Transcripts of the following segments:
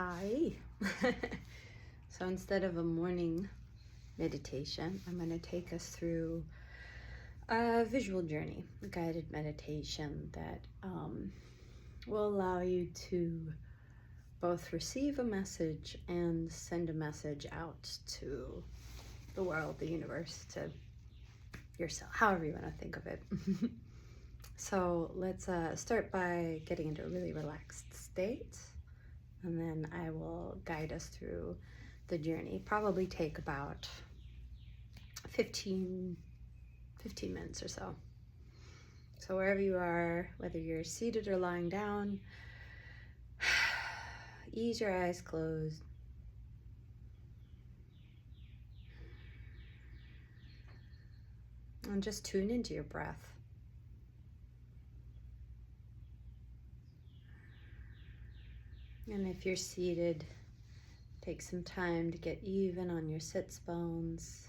Hi. So instead of a morning meditation, I'm going to take us through a visual journey, a guided meditation that will allow you to both receive a message and send a message out to the world, the universe, to yourself, however you want to think of it. So let's start by getting into a really relaxed state, and then I will guide us through the journey. Probably take about 15 minutes or so. So wherever you are, whether you're seated or lying down, ease your eyes closed. And just tune into your breath. And if you're seated, take some time to get even on your sits bones,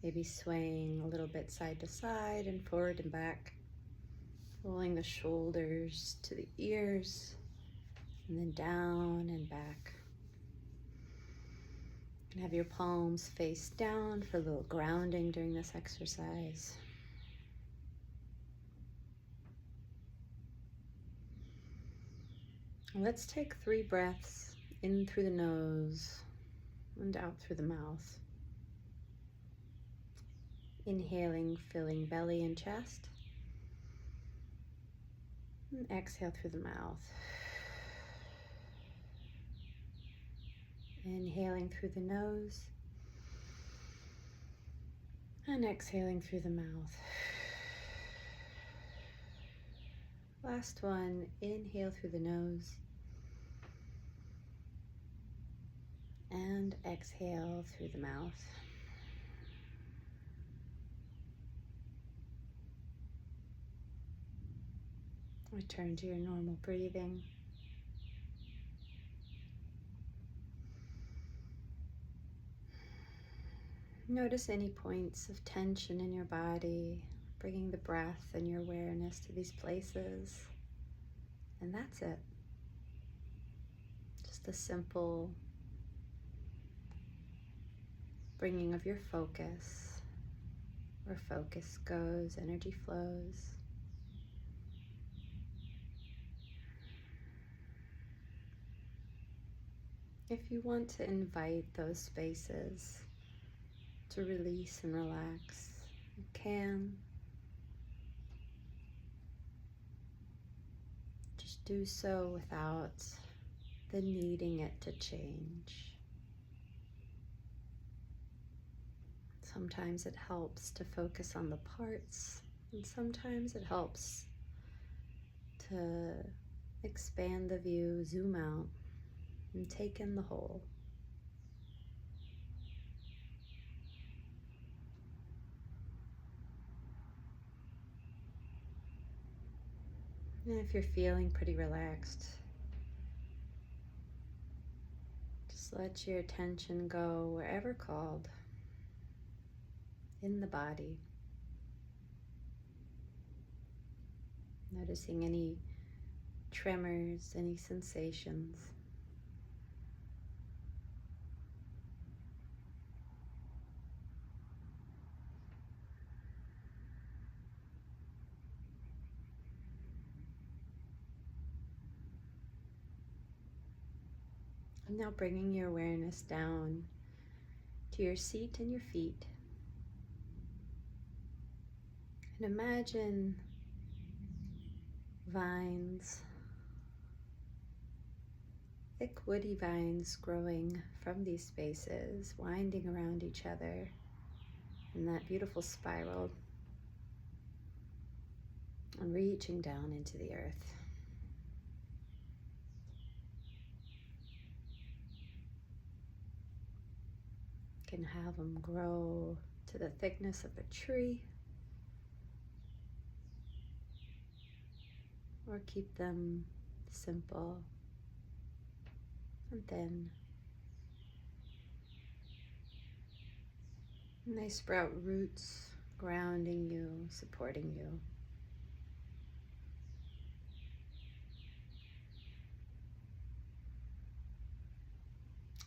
maybe swaying a little bit side to side and forward and back, rolling the shoulders to the ears, and then down and back. You can have your palms face down for a little grounding during this exercise. Let's take 3 breaths in through the nose and out through the mouth. Inhaling, filling belly and chest. And exhale through the mouth. Inhaling through the nose. And exhaling through the mouth. Last one, inhale through the nose. And exhale through the mouth. Return to your normal breathing. Notice any points of tension in your body, bringing the breath and your awareness to these places. And that's it. Just a simple bringing of your focus. Where focus goes, energy flows. If you want to invite those spaces to release and relax, you can. Just do so without the needing it to change. Sometimes it helps to focus on the parts, and sometimes it helps to expand the view, zoom out, and take in the whole. And if you're feeling pretty relaxed, just let your attention go wherever called in the body. Noticing any tremors, any sensations. And now bringing your awareness down to your seat and your feet. And imagine vines, thick woody vines growing from these spaces, winding around each other in that beautiful spiral and reaching down into the earth. You can have them grow to the thickness of a tree, or keep them simple and thin. And they sprout roots, grounding you, supporting you.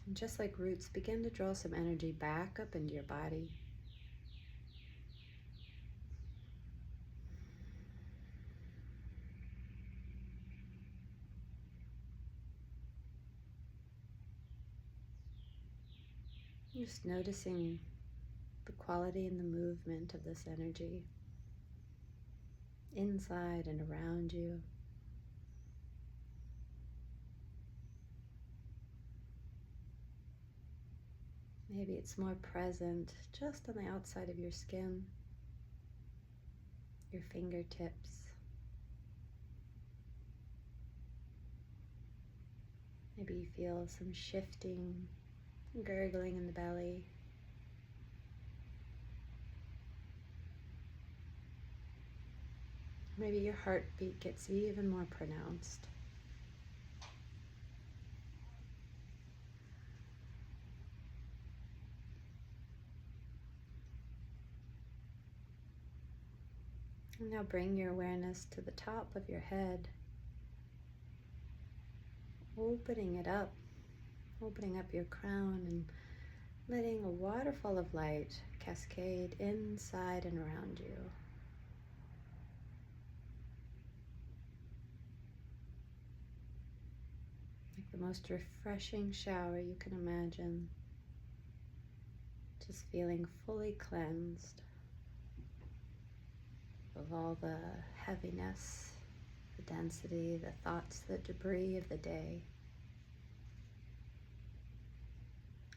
And just like roots, begin to draw some energy back up into your body. Just noticing the quality and the movement of this energy inside and around you. Maybe it's more present just on the outside of your skin, your fingertips. Maybe you feel some shifting, gurgling in the belly. Maybe your heartbeat gets even more pronounced. And now bring your awareness to the top of your head, opening it up, opening up your crown and letting a waterfall of light cascade inside and around you. Like the most refreshing shower you can imagine. Just feeling fully cleansed of all the heaviness, the density, the thoughts, the debris of the day.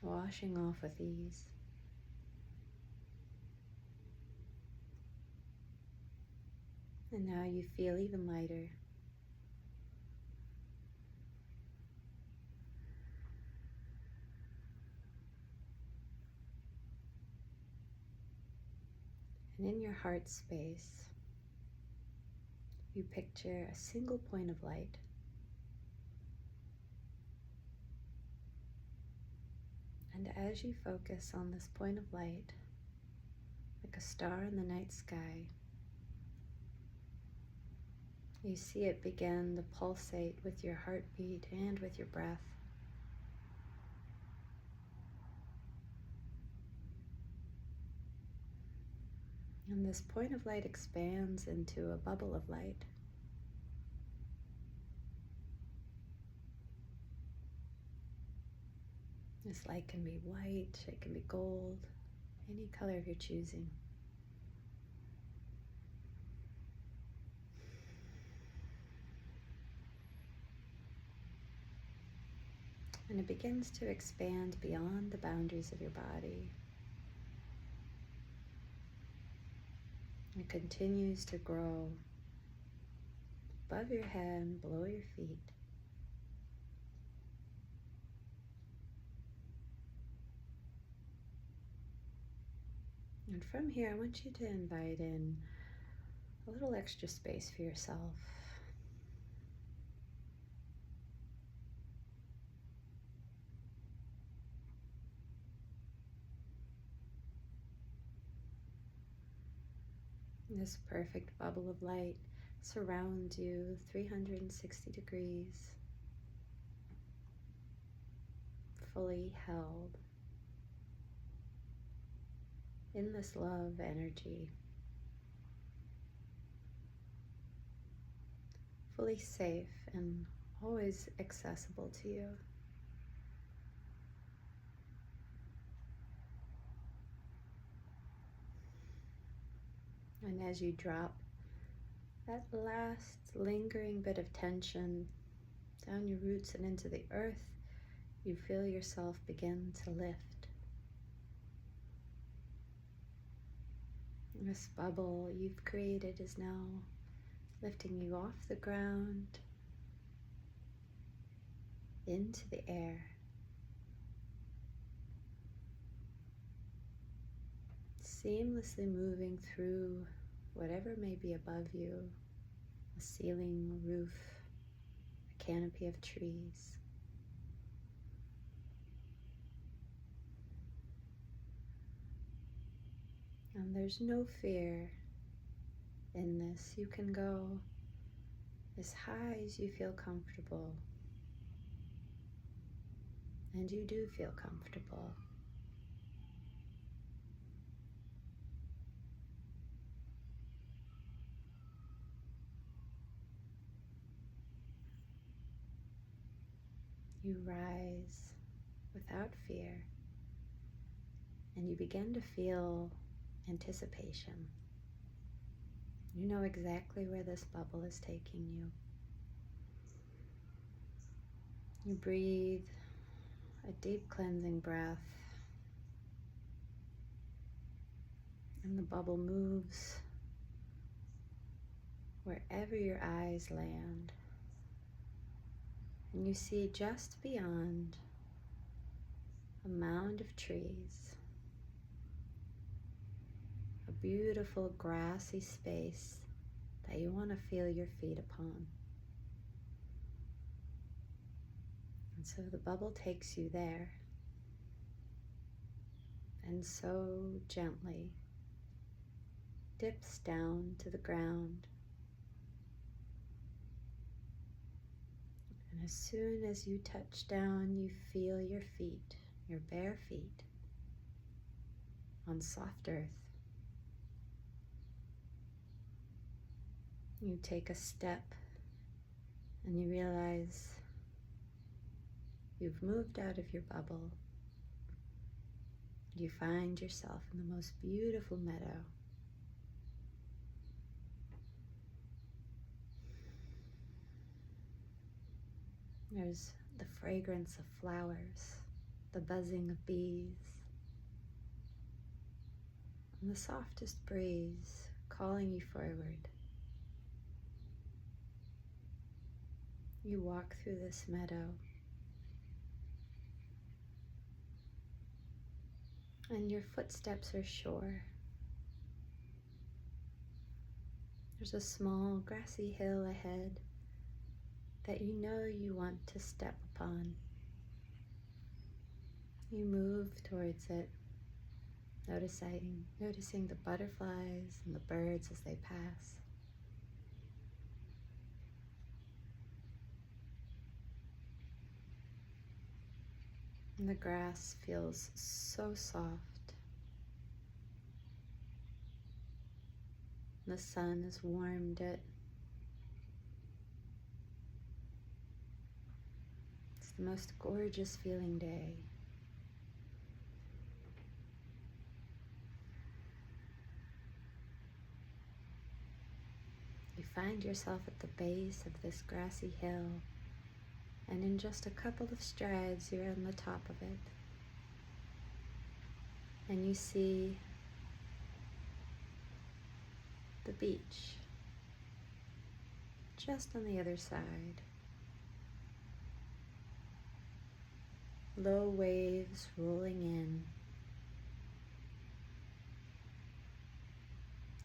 Washing off with ease. And now you feel even lighter. And in your heart space, you picture a single point of light. And as you focus on this point of light, like a star in the night sky, you see it begin to pulsate with your heartbeat and with your breath. And this point of light expands into a bubble of light. This light can be white, it can be gold, any color of your choosing. And it begins to expand beyond the boundaries of your body. It continues to grow above your head and below your feet. And from here, I want you to invite in a little extra space for yourself. This perfect bubble of light surrounds you 360 degrees, fully held in this love energy, fully safe and always accessible to you. And as you drop that last lingering bit of tension down your roots and into the earth, you feel yourself begin to lift. This bubble you've created is now lifting you off the ground into the air. Seamlessly moving through whatever may be above you, a ceiling, a roof, a canopy of trees. And there's no fear in this. You can go as high as you feel comfortable. and you do feel comfortable. You rise without fear, and you begin to feel anticipation. You know exactly where this bubble is taking you. You breathe a deep cleansing breath, and the bubble moves wherever your eyes land. And you see just beyond a mound of trees, a beautiful grassy space that you want to feel your feet upon. And so the bubble takes you there, and so gently dips down to the ground. And as soon as you touch down, you feel your feet, your bare feet, on soft earth. You take a step and you realize you've moved out of your bubble. You find yourself in the most beautiful meadow. There's the fragrance of flowers, the buzzing of bees, and the softest breeze calling you forward. You walk through this meadow, and your footsteps are sure. There's a small grassy hill ahead that you know you want to step upon. You move towards it, noticing the butterflies and the birds as they pass. And the grass feels so soft. The sun has warmed it. It's the most gorgeous feeling day. You find yourself at the base of this grassy hill, and in just a couple of strides you're on the top of it. And you see the beach just on the other side. Low waves rolling in.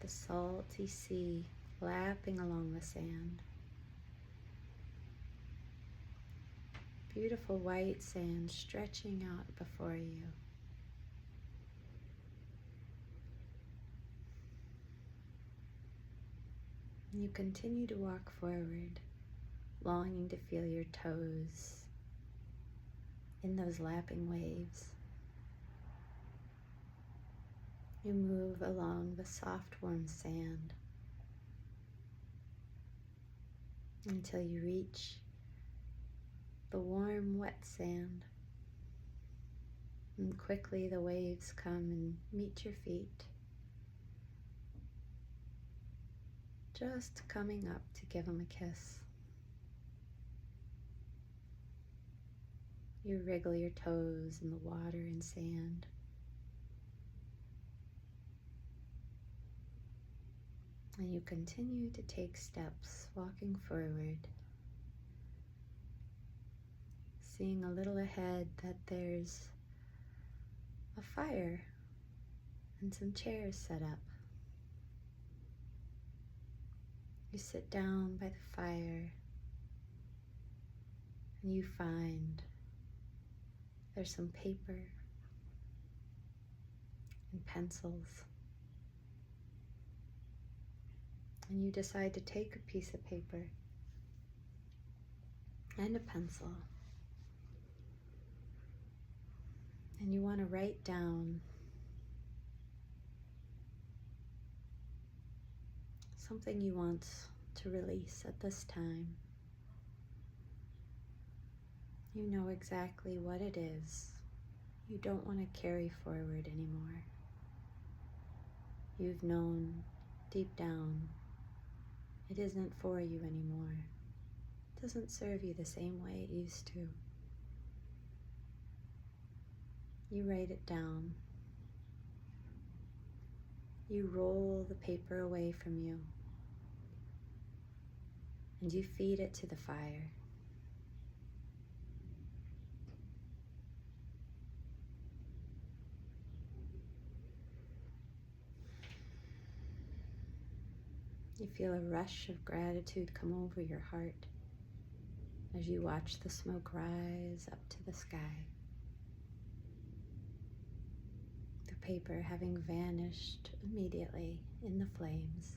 The salty sea lapping along the sand. Beautiful white sand stretching out before you. You continue to walk forward, longing to feel your toes in those lapping waves. You move along the soft, warm sand until you reach the warm, wet sand. And quickly the waves come and meet your feet, just coming up to give them a kiss. You wriggle your toes in the water and sand. And you continue to take steps, walking forward, seeing a little ahead that there's a fire and some chairs set up. You sit down by the fire and you find there's some paper and pencils. And you decide to take a piece of paper and a pencil write down something you want to release at this time. You know exactly what it is you don't want to carry forward anymore. You've known deep down it isn't for you anymore. It doesn't serve you the same way it used to. You write it down. You roll the paper away from you, and you feed it to the fire. You feel a rush of gratitude come over your heart as you watch the smoke rise up to the sky. The paper having vanished immediately in the flames.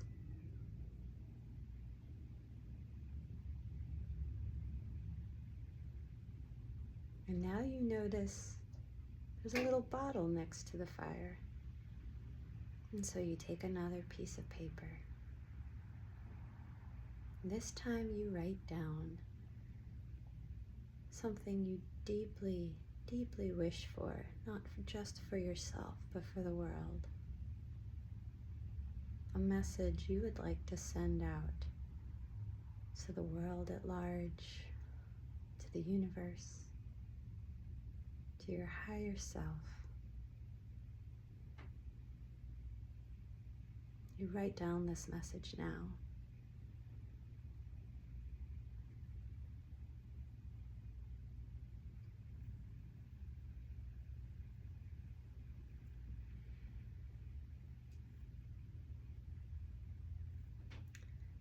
And now you notice there's a little bottle next to the fire. And so you take another piece of paper. This time you write down something you deeply, deeply wish for, not just for yourself, but for the world. A message you would like to send out to the world at large, to the universe, to your higher self. You write down this message now.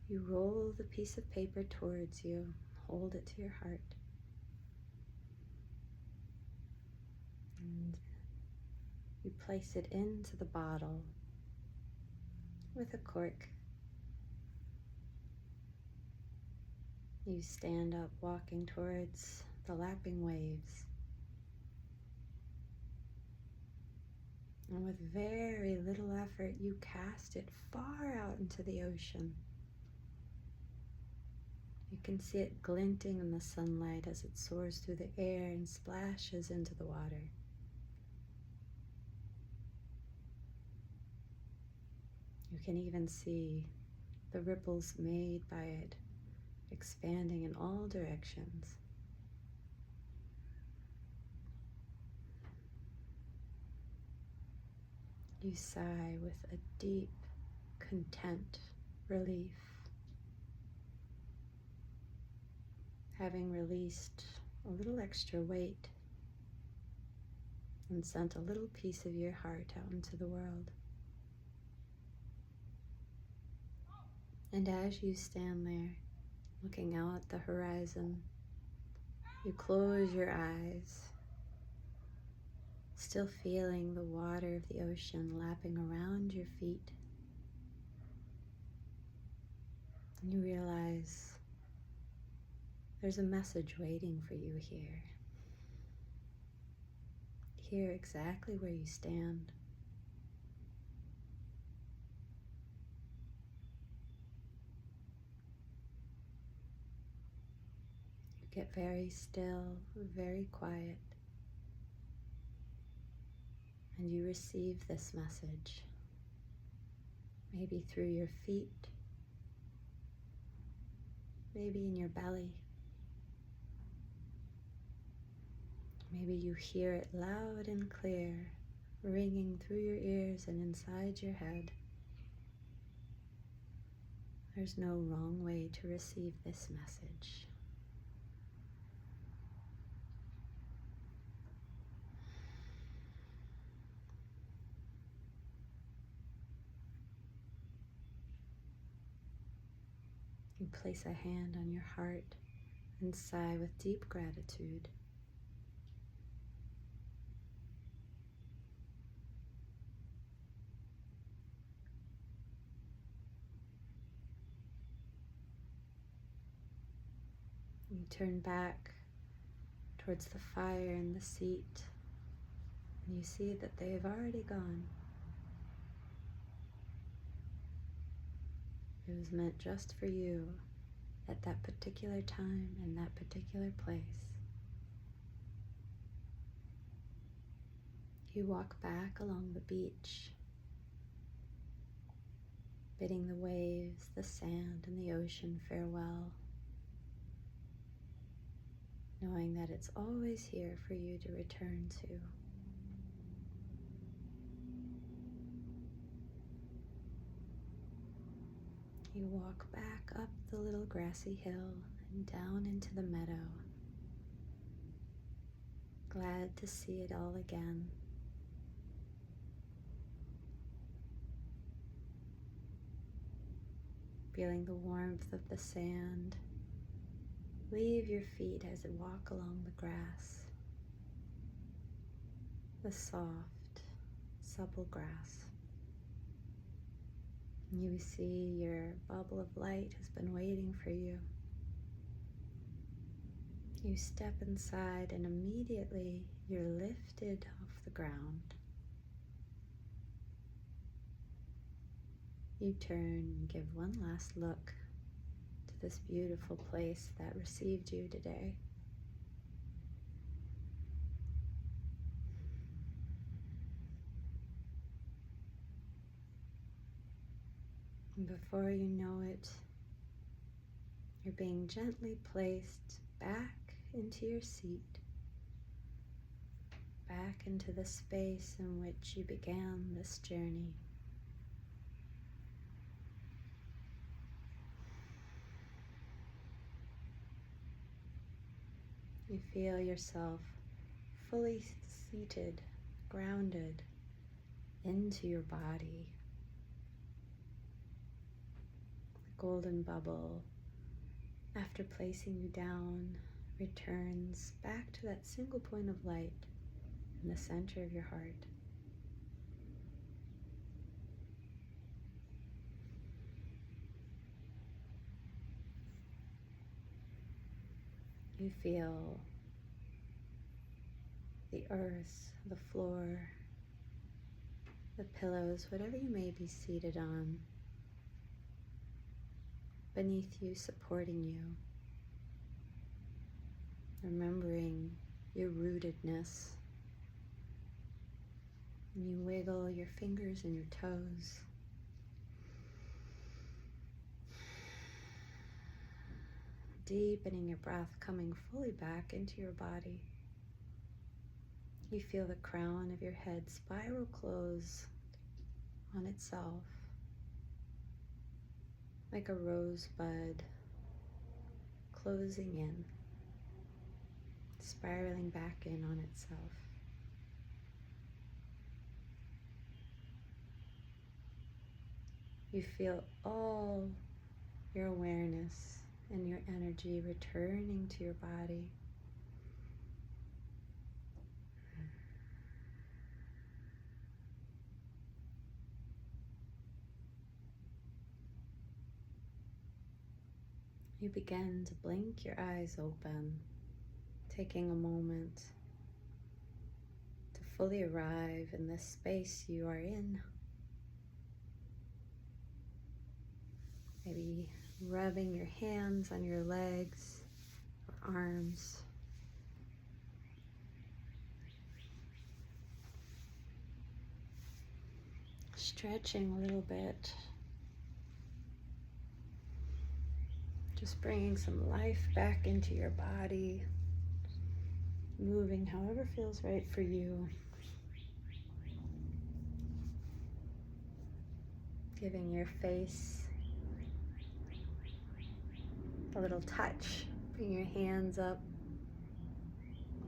You roll the piece of paper towards you, hold it to your heart, and you place it into the bottle with a cork. You stand up, walking towards the lapping waves, and with very little effort, you cast it far out into the ocean. You can see it glinting in the sunlight as it soars through the air and splashes into the water. You can even see the ripples made by it expanding in all directions. You sigh with a deep, content relief, having released a little extra weight and sent a little piece of your heart out into the world. And as you stand there, looking out at the horizon, you close your eyes, still feeling the water of the ocean lapping around your feet. And you realize there's a message waiting for you here. Here exactly where you stand. You get very still, very quiet, and you receive this message, maybe through your feet, maybe in your belly. Maybe you hear it loud and clear, ringing through your ears and inside your head. There's no wrong way to receive this message. You place a hand on your heart and sigh with deep gratitude. You turn back towards the fire in the seat You see that they've already gone. It was meant just for you at that particular time in that particular place. You walk back along the beach, bidding the waves, the sand, and the ocean farewell, knowing that it's always here for you to return to. You walk back up the little grassy hill and down into the meadow, glad to see it all again. Feeling the warmth of the sand leave your feet as you walk along the grass, the soft, supple grass. You see your bubble of light has been waiting for you. You step inside and immediately you're lifted off the ground. You turn and give one last look to this beautiful place that received you today. And before you know it, you're being gently placed back into your seat, back into the space in which you began this journey. You feel yourself fully seated, grounded into your body. The golden bubble, after placing you down, returns back to that single point of light in the center of your heart. You feel the earth, the floor, the pillows, whatever you may be seated on, beneath you, supporting you, remembering your rootedness. And you wiggle your fingers and your toes. Deepening your breath, coming fully back into your body. You feel the crown of your head spiral close on itself, like a rosebud closing in, spiraling back in on itself. You feel all your awareness and your energy returning to your body. You begin to blink your eyes open, taking a moment to fully arrive in this space you are in. Maybe rubbing your hands on your legs or arms. Stretching a little bit. Just bringing some life back into your body. Moving however feels right for you. Giving your face a little touch. Bring your hands up,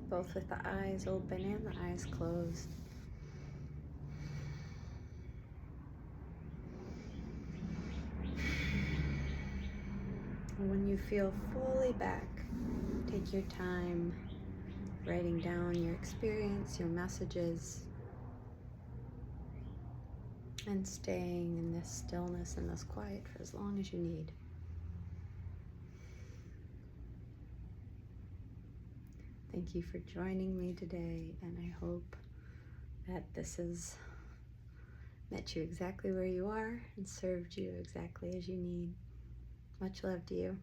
both with the eyes open and the eyes closed. And when you feel fully back, take your time writing down your experience, your messages, and staying in this stillness and this quiet for as long as you need. Thank you for joining me today, and I hope that this has met you exactly where you are and served you exactly as you need. Much love to you.